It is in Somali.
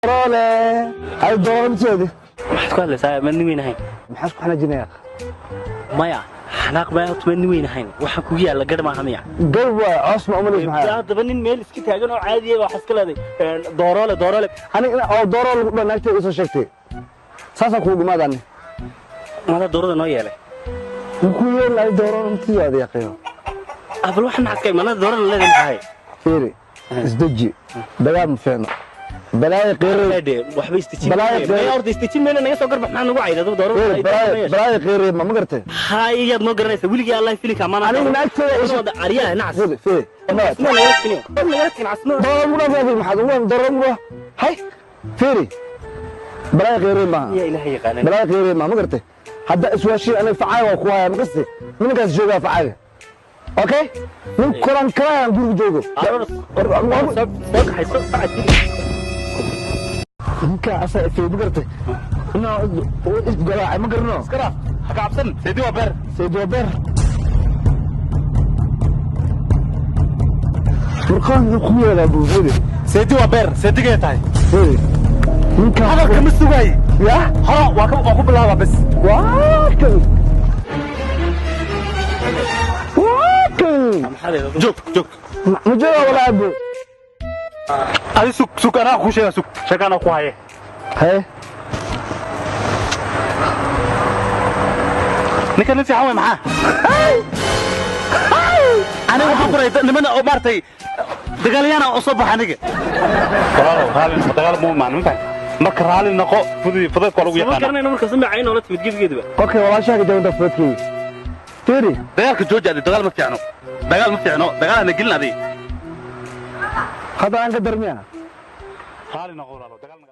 روله هاي الدورة بتسودي maxaad ku hadlaysaa ma niweyn ahayn maxaa isku xanaajinaya maya xanaaq baa ma niweyn ahayn waxa ku yaala garma hamiya gawa asma umaleys maxaa hadaba nin meel iska taagan oo caadi ah waxa iska leeday doorole aniga oo dooro lagu dhanaagtay isoo sheegtay saasa ku gumaadaan mada doorada noo yeelay ku yeelay dooro intii aad yaqaan abal waxaan xaqay mana doorada leedahay fiiri isdaji dagaal mafeeno بلاي قيري وحبي استجيب بلاي أرض استجيب مننا نيسو قرب إحنا نقول عيدا دور بلاي قيري ما قرته هاي يد ما قرنيسه ولي الله يفيلك أمانة أنا نعكس إيش عريان نعس في ما يركن عسنو ضربنا في المحاضرة ضربنا هاي فيري بلاي قيري ما يا إلهي قانا بلاي قيري ما قرته حدا أسوأ شيء أنا فعال وأخويا ما قصدي من قصدي جوجا فعال أوكي من كلام كلام نقول جوجو صدق حيصير فعل ninka asaa fiid gartay inaa isgalaacay ma garno iskara ha ka cabsan seedi waa beer furqaan ku yeela buuxide seedi waa beer seedigay tahay ninka hadalka ma sugay ya horo waa ku bilaaba bas waakan joog ma jooga walaa abu adi sug anaa ku sheega sug sheekana ku haye haye ninka ninsi xaway maxaa aniga waxaan qoray nimana oo maartay dagaalyana oo soo baxa aniga dagaal muu macnuun marka raali noqo fudud ko lagu yaqaan marka marka samay ayno la timid gidgeedba okay walaashaga jawda fududkii tiri dagaalka jooji dagaal ma fiicno dagaal ana gelin adii هذا أنك درميها. خالي نقول له دقال